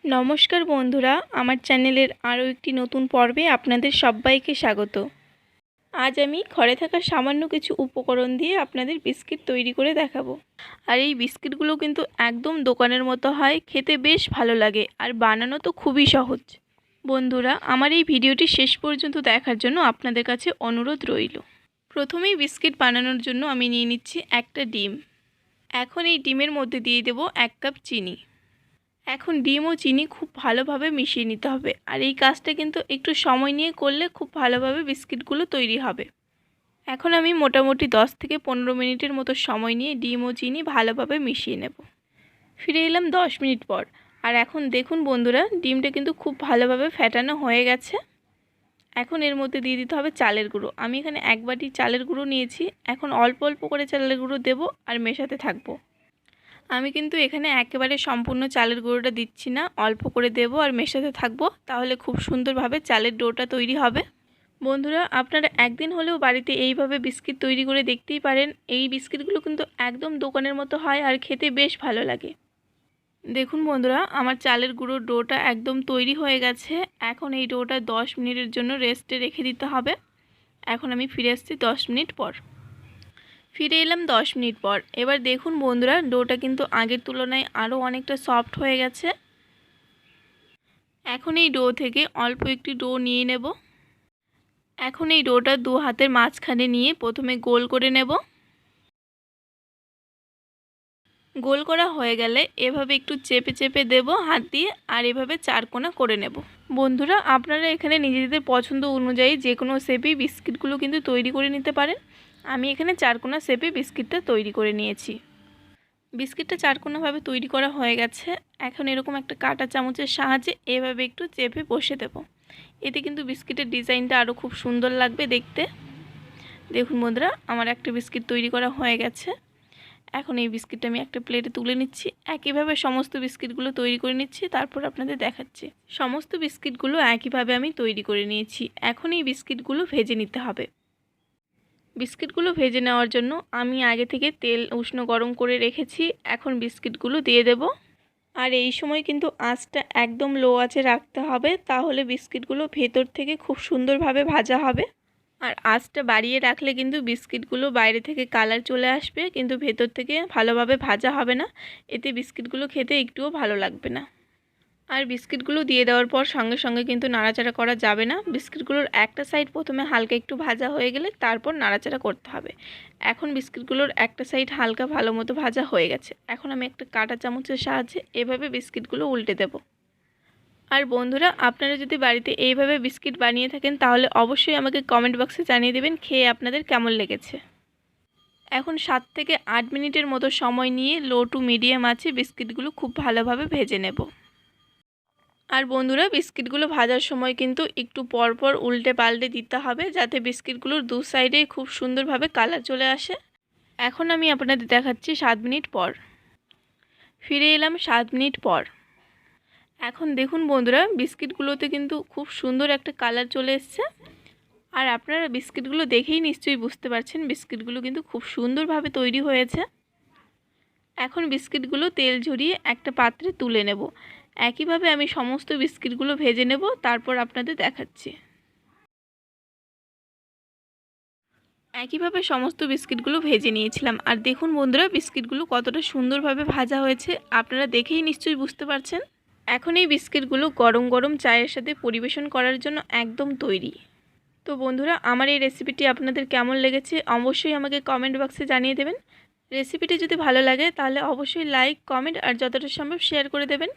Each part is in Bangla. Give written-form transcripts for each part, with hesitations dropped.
নমস্কার বন্ধুরা, আমার চ্যানেলের আরও একটি নতুন পর্বে আপনাদের সবাইকে স্বাগত। আজ আমি ঘরে থাকা সামান্য কিছু উপকরণ দিয়ে আপনাদের বিস্কিট তৈরি করে দেখাবো। আর এই বিস্কিটগুলো কিন্তু একদম দোকানের মতো হয়, খেতে বেশ ভালো লাগে আর বানানো তো খুবই সহজ। বন্ধুরা, আমার এই ভিডিওটি শেষ পর্যন্ত দেখার জন্য আপনাদের কাছে অনুরোধ রইল। প্রথমেই বিস্কিট বানানোর জন্য আমি নিয়ে নিচ্ছি একটা ডিম। এখন এই ডিমের মধ্যে দিয়ে দেব 1 কাপ চিনি। এখন ডিম ও চিনি খুব ভালোভাবে মিশিয়ে নিতে হবে, আর এই কাজটা কিন্তু একটু সময় নিয়ে করলে খুব ভালোভাবে বিস্কিটগুলো তৈরি হবে। এখন আমি মোটামুটি 10 থেকে 15 মিনিটের মতো সময় নিয়ে ডিম ও চিনি ভালোভাবে মিশিয়ে নেব। ফিরে এলাম 10 মিনিট পর, আর এখন দেখুন বন্ধুরা, ডিমটা কিন্তু খুব ভালোভাবে ফেটানো হয়ে গেছে। এখন এর মধ্যে দিয়ে দিতে হবে চালের গুঁড়ো। আমি এখানে 1 বাটি চালের গুঁড়ো নিয়েছি। এখন অল্প অল্প করে চালের গুঁড়ো দেব আর মেশাতে থাকবো। আমি কিন্তু এখানে একেবারে সম্পূর্ণ চালের গুঁড়োটা দিচ্ছি না, অল্প করে দেব আর মেশাতে থাকবো, তাহলে খুব সুন্দরভাবে চালের ডোটা তৈরি হবে। বন্ধুরা, আপনারা একদিন হলেও বাড়িতে এইভাবে বিস্কিট তৈরি করে দেখতেই পারেন। এই বিস্কিটগুলো কিন্তু একদম দোকানের মতো হয় আর খেতে বেশ ভালো লাগে। দেখুন বন্ধুরা, আমার চালের গুঁড়োর ডোটা একদম তৈরি হয়ে গেছে। এখন এই ডোটা 10 মিনিটের জন্য রেস্টে রেখে দিতে হবে। এখন আমি ফিরে আসছি 10 মিনিট পর। ফিরে এলাম 10 মিনিট পর। এবার দেখুন বন্ধুরা, ডোটা কিন্তু আগের তুলনায় আরও অনেকটা সফট হয়ে গেছে। এখন এই ডো থেকে অল্প একটি ডো নিয়ে নেব। এখন এই ডোটা 2 হাতের মাঝখানে নিয়ে প্রথমে গোল করে নেব। গোল করা হয়ে গেলে এভাবে একটু চেপে চেপে দেব হাত দিয়ে, আর এভাবে 4 কোণা করে নেব। বন্ধুরা, আপনারা এখানে নিজেদের পছন্দ অনুযায়ী যে কোনো শেপেই বিস্কিটগুলো কিন্তু তৈরি করে নিতে পারেন। আমি এখানে 4 কোণা শেপে বিস্কিটটা তৈরি করে নিয়েছি। বিস্কিটটা 4 কোণাভাবে তৈরি করা হয়ে গেছে। এখন এরকম একটা কাঁটা চামচের সাহায্যে এভাবে একটু চেপে বসে দেব। এতে কিন্তু বিস্কিটের ডিজাইনটা আরও খুব সুন্দর লাগবে দেখতে। দেখুন বন্ধুরা, আমার একটা বিস্কিট তৈরি করা হয়ে গেছে। এখন এই বিস্কিটটা আমি একটা প্লেটে তুলে নিচ্ছি। একইভাবে সমস্ত বিস্কিটগুলো তৈরি করে নিচ্ছি, তারপর আপনাদের দেখাচ্ছি। সমস্ত বিস্কিটগুলো একইভাবে আমি তৈরি করে নিয়েছি। এখন এই বিস্কিটগুলো ভেজে নিতে হবে। বিস্কিটগুলো ভেজে নেওয়ার জন্য আমি আগে থেকে তেল উষ্ণ গরম করে রেখেছি। এখন বিস্কিটগুলো দিয়ে দেব, আর এই সময় কিন্তু আঁচটা একদম লো আঁচে রাখতে হবে, তাহলে বিস্কিটগুলো ভেতর থেকে খুব সুন্দরভাবে ভাজা হবে। আর আঁচটা বাড়িয়ে রাখলে কিন্তু বিস্কিটগুলো বাইরে থেকে কালার চলে আসবে, কিন্তু ভেতর থেকে ভালোভাবে ভাজা হবে না। এতে বিস্কিটগুলো খেতে একটুও ভালো লাগবে না। আর বিস্কিটগুলো দিয়ে দেওয়ার পর সঙ্গে সঙ্গে কিন্তু নাড়াচাড়া করা যাবে না। বিস্কিটগুলোর একটা সাইড প্রথমে হালকা একটু ভাজা হয়ে গেলে তারপর নাড়াচাড়া করতে হবে। এখন বিস্কিটগুলোর একটা সাইড হালকা ভালো মতো ভাজা হয়ে গেছে। এখন আমি একটা কাঁটা চামচের সাহায্যে এভাবে বিস্কিটগুলো উল্টে দেব। আর বন্ধুরা, আপনারা যদি বাড়িতে এইভাবে বিস্কিট বানিয়ে থাকেন তাহলে অবশ্যই আমাকে কমেন্ট বক্সে জানিয়ে দেবেন খেয়ে আপনাদের কেমন লেগেছে। এখন 7 থেকে 8 মিনিটের মতো সময় নিয়ে লো টু মিডিয়াম আঁচে বিস্কিটগুলো খুব ভালোভাবে ভেজে নেব। আর বন্ধুরা, বিস্কিটগুলো ভাজার সময় কিন্তু একটু পরপর উল্টে পাল্টে দিতে হবে, যাতে বিস্কিটগুলোর দু সাইডে খুব সুন্দরভাবে কালার চলে আসে। এখন আমি আপনাদের দেখাচ্ছি 7 মিনিট পর। ফিরে এলাম 7 মিনিট পর। এখন দেখুন বন্ধুরা, বিস্কিটগুলোতে কিন্তু খুব সুন্দর একটা কালার চলে এসছে। আর আপনারা বিস্কিটগুলো দেখেই নিশ্চয়ই বুঝতে পারছেন বিস্কিটগুলো কিন্তু খুব সুন্দরভাবে তৈরি হয়েছে। এখন বিস্কিটগুলো তেল ঝরিয়ে একটা পাত্রে তুলে নেব। একইভাবে আমি সমস্ত বিস্কিটগুলো ভেজে নেব, তারপর আপনাদের দেখাচ্ছি। একইভাবে সমস্ত বিস্কিটগুলো ভেজে নিয়েছিলাম, আর দেখুন বন্ধুরা, বিস্কিটগুলো কতটা সুন্দরভাবে ভাজা হয়েছে আপনারা দেখেই নিশ্চয়ই বুঝতে পারছেন। এখন এই বিস্কিটগুলো গরম গরম চায়ের সাথে পরিবেশন করার জন্য একদম তৈরি। তো বন্ধুরা, আমার এই রেসিপিটি আপনাদের কেমন লেগেছে অবশ্যই আমাকে কমেন্ট বক্সে জানিয়ে দেবেন। রেসিপিটি যদি ভালো লাগে তাহলে অবশ্যই লাইক, কমেন্ট আর যতটা সম্ভব শেয়ার করে দেবেন।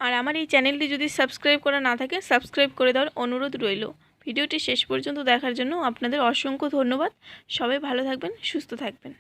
আর আমার এই চ্যানেলটি যদি সাবস্ক্রাইব করা না থাকে সাবস্ক্রাইব করে দেওয়ার অনুরোধ রইল। ভিডিওটি শেষ পর্যন্ত দেখার জন্য আপনাদের অসংখ্য ধন্যবাদ। সবাই ভালো থাকবেন, সুস্থ থাকবেন।